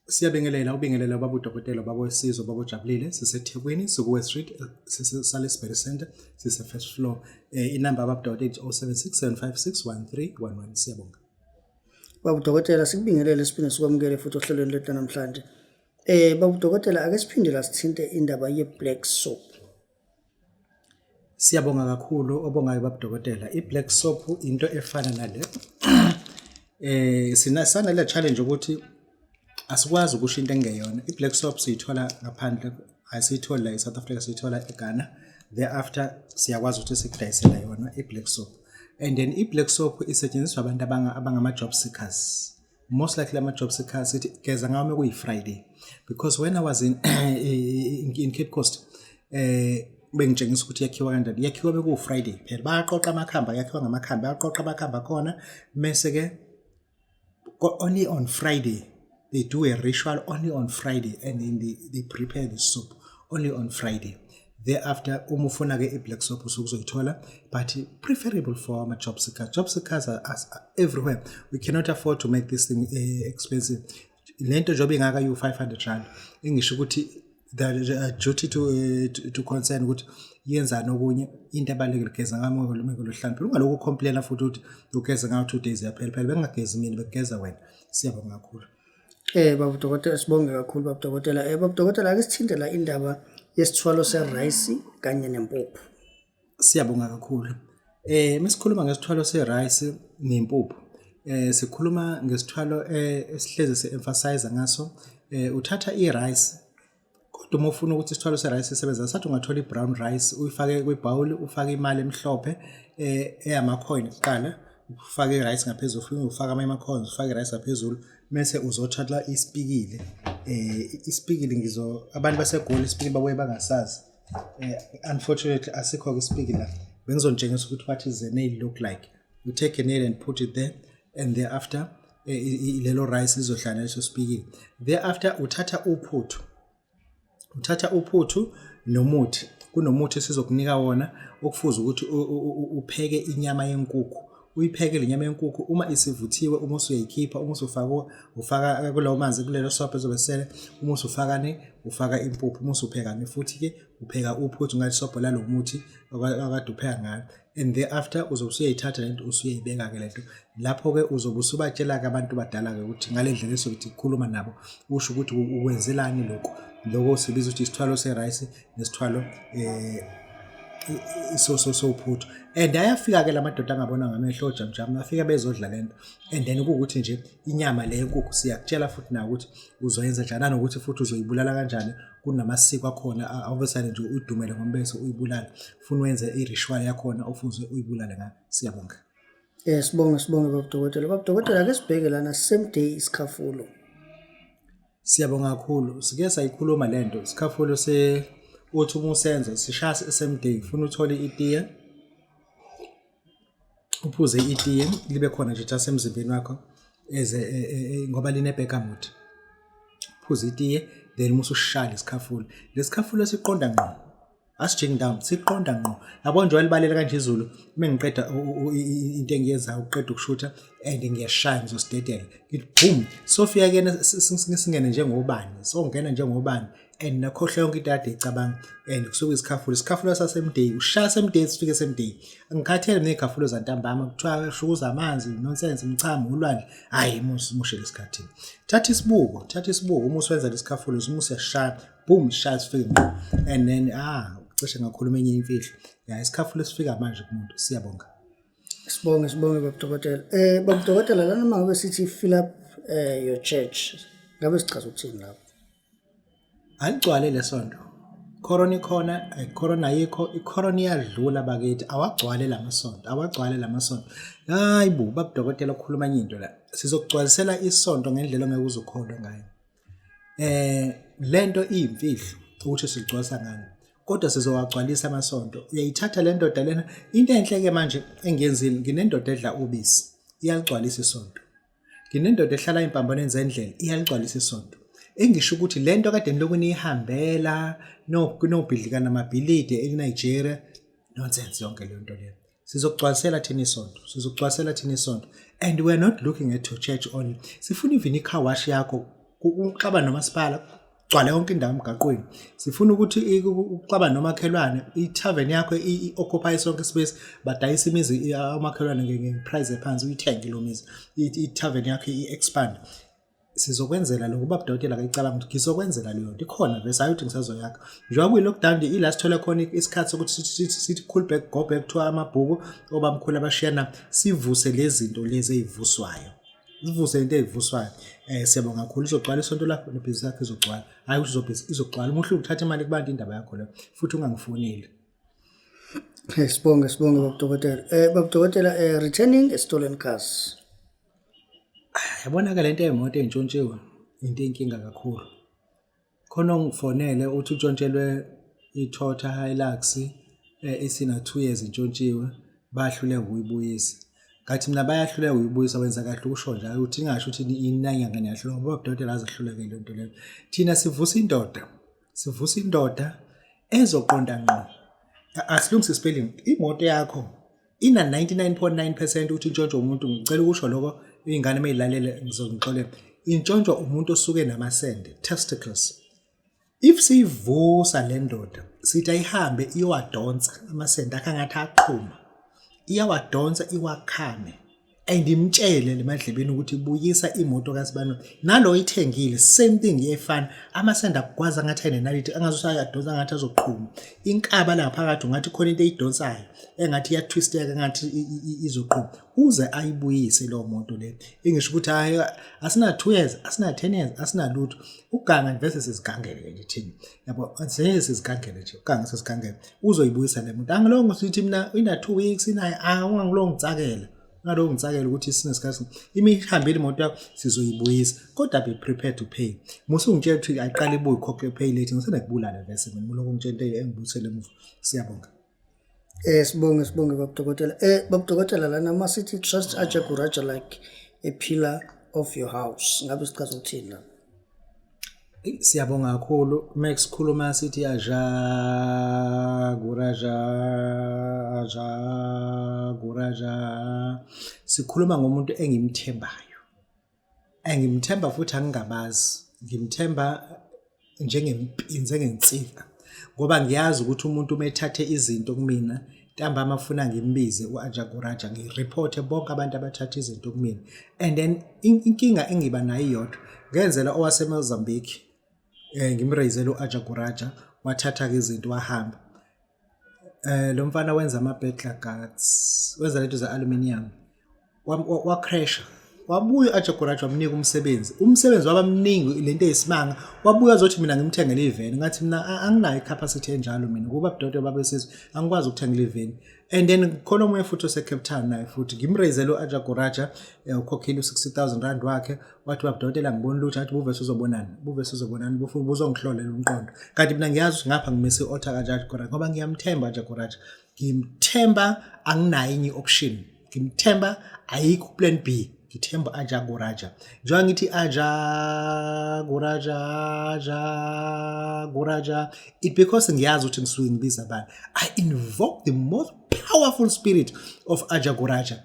Siyabingelela ubingelela Babu Dokotela Babo Wesizwe Babo Jabulile siseThekwini Sukuwe Street Salisbury Center sise first floor inamba babudokotela 0767561311 siyabonga. Babu Dokotela sikubingelele siphinde sikwamukele futhi ohlelweni lethu namhlanje. Babu Dokotela ake siphinde la sithinte indaba ye-black soap. Siyabonga kakhulu obongayo Babu Dokotela. I-black soap into efana nale sinasana le challenge ukuthi asikwazi ukusho into engeyona. I-black soap siyithola ngaphandle, ayisithola la eSouth Africa, siyithola eGhana. Thereafter siyakwazi ukuthi sikudayisela yona i-black soap. And then i-black soap isetshenziswa abantu abangama-job seekers. Most likely ama-job seekers sithi geza ngawo uma kuyi-Friday. Because when I was in Cape Coast, bengitshengisa ukuthi yakhiwa kanjani. Yakhiwa bekuwu-Friday phela. Bayaqoqa amakhamba, yakhiwa ngamakhambi, bayaqoqa amakhamba khona. Mese-ke only on Friday, they do a ritual only on Friday, and then they prepare the soup only on Friday. Thereafter, umufuna ke black soap usukuzoyithola, but preferable for our job seekers. Job seekers are everywhere. We cannot afford to make this thing expensive. Lento job ingaka you 500 rand. Engisho ukuthi the duty to concern ukuthi yenza nokunye into abalekile geza ngamo ngolosihlanu. Ungaloku complain futhi ukuthi ugeza ngawo 2 days yaphela phela bengagezi mina begeza wena. Siyabonga kakhulu. Babu Dokotela sibonge kakhulu Babu Dokotela. Babu Dokotela ake sithinte la indaba yesithwalo serice kanye nempuphu. Siyabonga kakhulu. Mesikhuluma ngesithwalo serice nempuphu. Sikhuluma ngesithwalo esihleze se-emphasize ngaso. Uthatha i-rice. Kodwa uma ufuna ukuthi isithwalo serice sisebenza, sathi ungathola i-brown rice, uyifake kwi-bowl, ufake imali emhlophe eyama-coin kuqala, ufake i-rice ngaphezulu, ufake ama-coins, ufake i-rice ngaphezulu, mase uzothatha isipikile. Isipikile abantu baseGoli isipikile babuye bangasazi. Unfortunately asikho isipikile la. Bengizonitshengisa ukuthi what is the nail look like. You take a nail and put it there, and thereafter lelo rice lizohlala leso sipikile. Thereafter uthatha uphuthu. Uthatha uphuthu nomuthi. Kunomuthi sizokunika wona okufuza ukuthi upheke inyama yenkukhu. Uyipheke le nyama yenkukhu uma isivuthiwe, uma usuyayikhipha, uma ufaka kulawo manzi kulelo sopo ezobesele, uma ufaka impuphu, uma usuphekani futhi ke upheka uphuthu ngathi sopo lalo muthi akade upheka ngayo. And thereafter uzobusuyayithatha lento usuyayibeka ke lento. Lapho ke uzobusubatshela ke abantu badala ke ukuthi ngale ndlela esokuthi ukukhuluma nabo usho ukuthi ukwenzelani lokho sibiza ukuthi isithwalo serice nesithwalo sophuthu. And ayafika ke lamadoda angabona ngamehlo jamjam, afika bezodla lento. And then ukuthi nje inyama le yenkukhu siyakutshela futhi na ukuthi uzoyenza njani nokuthi futhi uzoyibulala kanjani. Kunamasiko akhona awuvesane nje udumele ngombese uyibulala. Ufuna wenze iritual yakhona ofuze uyibulale ngayo. Siyabonga. Sibonge Babu Dokotela. Babu Dokotela ake sibheke lana same day isikhafulo. Siyabonga kakhulu. Sike sayikhuluma lento isikhafulo uthi uma usenza sishaya same day, ufuna uthole itiye, uphuze itiye libe khona nje tasemzimbeni wakho ngoba linebhekamuthi. Uphuze itiye then musushaya isikhafulo. Lesikhafulo siqonda ngqo, asijingi down, siqonda ngqo. Yabo nje walibalela kanje izulu, mengiqeda into engiyenzayo uqeda ukushutha and ngiyashaya ngizostedela. Ngithi boom, Sofia ke singene njengobani, songena njengobani. And nakhohle yonke into ade icabanga and kusuka isikhafulo sasemday ushaya semday sifike semday. Angikhathele nezikhafulo zantambama kuthiwa shukuza amanzi nonsense imchamo ulwandle, hayi mushe lesikhathini. Thatha isibuko uma uswenza lesikhafulo uma usiyashaya boom shaya sifike. And then cishe ngakhuluma enye imfihlo ya isikhafulo sifika manje kumuntu. Siyabonga. Sibonge Babu Dokotela. Babu Dokotela lana mangabe sithi fill up your church, ngabe sichaza ukuthini lapho? Aligcwale lesonto. Corona ikhona, corona ayikho, icorona iyadlula bakithi. Awagcwale lamasonto. Hayibo Babu Dokotela ukukhuluma enye into la. Sizokugcwalisela isonto ngendlela ongeke uzukholwe ngayo. Lento iyimfihlo ukuthi sigcwalisa ngani. Kodwa sizowagcwalisa amasonto. Uyayithatha le ndoda lena. Into enhle ke manje engiyenzile, nginendoda edla ubisi, iyaligcwalisa isonto. Nginendoda ehlala impambano zendlela, iyaligcwalisa isonto. Engisho ukuthi lento kade nilokuni ihambela nobhidlika namabhilide eNigeria, nonsense yonke le nto leyo. Sizokugcwalisela thina isonto. And we are not looking at your church only. Sifuna even icar wash yakho ukuxabana nomasipala gcwala yonke indawo emgaqweni. Sifuna ukuthi ukuxabana nomakhelwane, i-tavern yakho i-occupy sonke space, badayisa imizi amakhelwane nge-price ephansi, uyithenge lo mizi, i-tavern yakho i-expand. Sizokwenzela lokho. Babu Dokotela akayicabanga ukuthi ngizokwenzela leyo nto ikhona vese ayothi ngisazoyakha njengoba kuyi-lockdown ila sithole khona isikhathi sokuthi sithi cool back, go back to amabhuku obamkhulu abashiyana, sivuse lezi zinto lezi ey'vuswayo, sivuse into ey'vuswayo. Siyabonga kakhulu, izogcwala isonto lakho nebhizinisi yakho izogcwala, hhayi ukuthi izogcwala. Umuhle ukuthatha imali kubantu indaba yakho leyo futhi ungangifoneli. Sibonge Babu Dokotela. Babu Dokotela, returning a stolen cars. Yabona-ke le nto ey'moto ey'ntshontshiwe into eyinkinga kakhulu. Khona ungifonele uthi utshontshelwe i-Toyota Hilux isina 2 years intshontshiwe, bahluleka ukuyibuyisa. Ngathi mina bayahluleka ukuyibuyisa, wenza kahle ukusho nje, uthi ngingasho ukuthi inanyanga niyahluleka ngoba Dokotela azihluleke le nto leyo. Thina sivusa indoda ezoqonda ngqo. Asilungise spelling. Imoto yakho ina 99.9% uthi intshontsho umuntu, ngicela ukusho lokho iy'ngane mayilalele ngizongixolela. Intshontsho umuntu osuke namasende, testicles. If siyivusa le ndoda sithi ayihambe iyowadonsa amasende akhe angathi aqhuma, iyawadonsa iwakhame, and imtshele le madlebeni ukuthi buyisa imoto kaSibani nalo oyithengile, same thing iyefana. Amasende akugwaza ngathi ayinenalithi, angazuthi ayadonsa ngathi azoqhuma. Inkaba la phakathi ungathi khona into eyidonsayo engathi iyatwisteka engathi izoqhuma, uze ayibuyise leyo moto leyo. Ingisho ukuthi hayi asina 2 years, asina 10 years, asina lutho. Uganga vese sizigangele nje thina, yabo asenge sizigangele nje, uganga sesigangele uzoyibuyisa le moto. Angilongo sithi mina ina 2 weeks ina ungangilongo ngitsakela ngalo ngitsakela ukuthi sinesikhathi imihambile imoto yakho sizoyibuyisa, kodwa be prepared to pay. Musu ungitshela ukuthi ayiqala ibuye ikhokhe pay late, ngisena kubulala vese mina lokho ngitshela into engibuyisele emuva. Siyabonga. Sibonge Babu Dokotela. Babu Dokotela lana masithi trust Ajaguraja like a pillar of your house. Ngabe sichaza ukuthini la? Siyabonga kakhulu. Max khuluma sithi Ajaguraja. Sikhuluma ngomuntu engimthembayo. Engimthemba futhi angingabazi. Ngimthemba njengempinzi engensika. Ngoba ngiyazi ukuthi umuntu umethathe izinto kumina, ntambama afuna ngimbize uAjaguraja, ngireport bonke abantu abathatha izinto kumina. And then inkinga engiba nayo iyodwa, ngenzela owaseMozambique, ngimrayizela uAjaguraja, wathatha ke izinto wahamba. Lo mfana wenza ama-battle guards, wenza lento ze-aluminium, wa-crasha. Wabuya uAjaguraja wamnika umsebenzi waba mningi lento eyisimanga. Wabuya azothi mina ngimthengele iveni, ngathi mina anginayo i-capacity enjalo mina kuba Dokotela babesizwe angikwazi ukuthengela iveni. And then khona omunye futhi ose-Cape Town naye futhi ngimrayizele uAjaguraja, ukhokhile u-60,000 rand wakhe, wathi Babu Dokotela ngibona lutho, athi buvese uzobonani bufuna buzongihlolela umqondo. Kanti mina ngiyazi ukuthi ngapha ngimese i-order kaAjaguraja ngoba ngiyamthemba uAjaguraja, ngimthemba, anginayo enye option, ngimthemba, ayikho plan B. Ngithemba Ajaguraja. Njengoba ngithi Ajaguraja, it because ngiyazi ukuthi ngisuke ngibiza abantu. I invoke the most powerful spirit of Ajaguraja,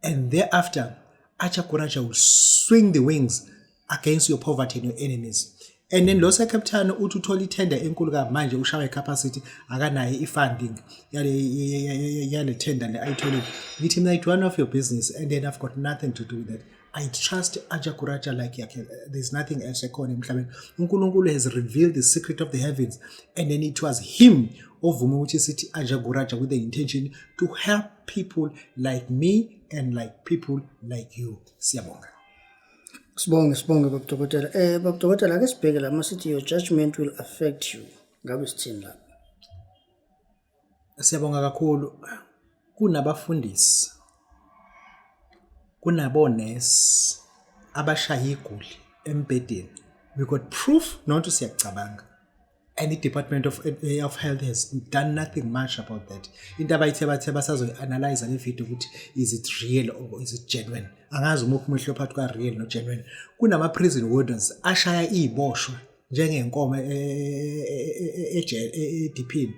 and thereafter Ajaguraja will swing the wings against your poverty and your enemies. And then lo sekaptana uthi uthola itender enkulu ka manje ushawa capacity akanayo ifunding yale tender le ayithole. Ngithi mina it's one of your business and then I've got nothing to do with that. I trust Ajaguraja like yakhe. There's nothing else ekhona emhlabeni. uNkulunkulu has revealed the secret of the heavens, and then it was him ovuma ukuthi sithi Ajaguraja with the intention to help people like me and like people like you. Siyabonga. Sibonge Babu Dokotela. Babu Dokotela ake sibheke la masithi your judgment will affect you. Ngabe sithini la? Siyabonga kakhulu. Kunabafundisi, kunabonesi abashaya iguli embedeni. We got proof not siyacabanga. And the Department of Health has done nothing much about that. Into abayithe bathe basazoyi-analyze le video ukuthi is it real or is it genuine. Angazi uma umehlo phakathi kwa real no genuine. Kunama-prison wardens ashaya iy'boshwa njengenkomo ediphini.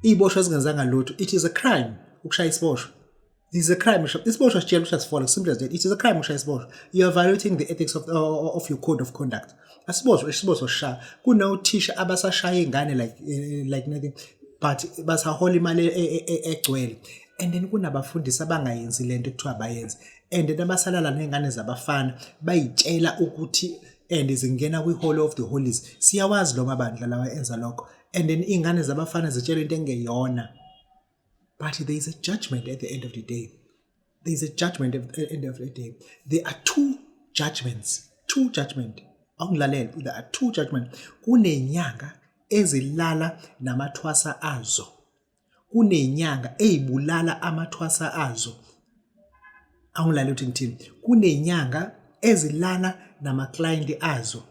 Iy'boshwa zingenzanga lutho. It is a crime ukushaya isiboshwa. This is a crime. Isiboshwa sitshela ukuthi asifollow. Simple as that. It is a crime. You are violating the ethics of your code of conduct. Isiboshwa sha. Kunothisha abasashaya ingane like nothing, but basahola imali egcwele. And then kunabafundisi abangayenzi lento ekuthiwa bayenze. And then abasalala nengane zabafana bayitshela ukuthi and zingena kwi-hall of the holies. Siyawazi lo mabandla lawa enza lokho. And then ingane zabafana zitshela into engeyona. But there is a judgment at the end of the day. There is a judgment at the end of the day. There are two judgments. Awungilalele, there are two judgments. Kunenyanga ezilala namathwasa azo. Kunenyanga eyibulala amathwasa azo. Awungilalele ukuthi ngithini. Kunenyanga ezilala nama-client azo.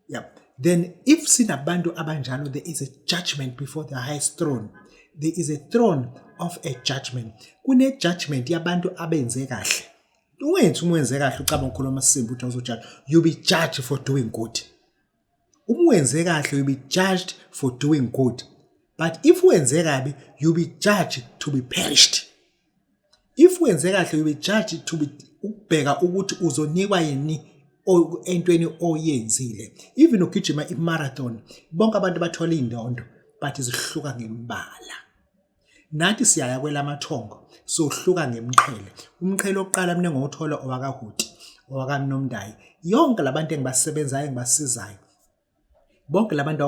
Yep. Then if sinabantu abanjalo, there is a judgment before the highest throne. There is a throne of a judgment. Kune judgment yabantu abenze kahle. Uwenze umwenze kahle ucaba ngikhuluma simple ukuthi uzojudge. You be judged for doing good. Umwenze kahle you be judged for doing good. But if uwenze kabi you be judged to be perished. If uwenze kahle you be judged to be ubheka ukuthi uzonikwa yini entweni oyenzile. Even ukugijima i-marathon bonke abantu bathola indondo but izihluka ngembala. Nathi siyaya kwelamathongo sohluka ngemqhele. Umqhele oqala mina ngothola owakaHuti, owakaMnomdayi. Yonke labantu engibasebenzayo engibasizayo. Bonke labantu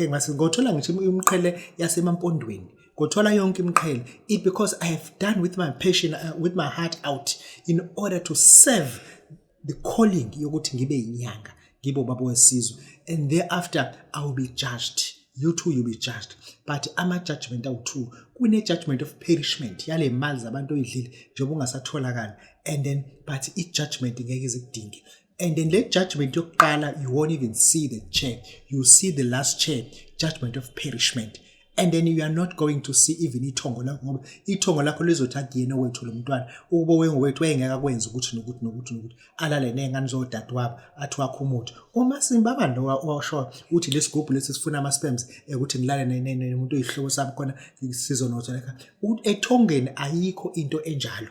engibasiza ngothola ngisho umqhele yasemampondweni. Ngothola yonke imqhele. It because I have done with my passion, with my heart out in order to serve the calling yokuthi ngibe inyanga, ngibe ubaba wesizwe. And thereafter I will be judged. You too will be judged. But ama-judgment awu-2. Kune-judgment of perishment. Yale mali zabantu oyidlile njengoba ungasatholakala. And then, but i-judgment ngeke izikudinge. And then le judgment yokuqala, you won't even see the chair. You see the last chair, judgment of perishment. And then you are not going to see even ithongo lakho ngoba ithongo lakho lizothatha yena owethu lo mntwana ukuba wengowethu wayengeka kwenza ukuthi alale nengane zodadewabo athi wakho umuthi uma simbaba lo washo uthi lesigubhu lesi sifuna ama sperms ukuthi ngilale nomuntu oyihlobo sami khona sizonotha lekha ethongeni ayikho into enjalo.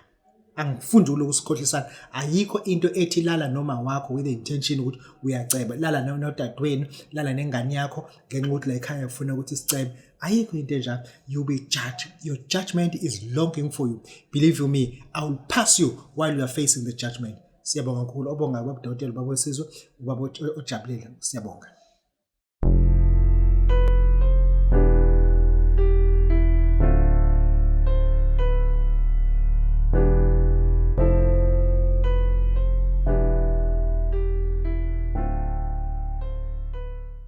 Angifundi ukusikhohlisana ayikho into ethi lala noma wakho with the intention ukuthi uyaceba lala nodadewenu lala nengane yakho ngenxa ukuthi la ekhaya ufuna ukuthi sicebe ayikho into enjalo. You be judged. Your judgment is longing for you. Believe you me, I will pass you while you are facing the judgment. Siyabonga kakhulu obonga Babu Dokotela Babu wesizwe ubaba ojabulela siyabonga.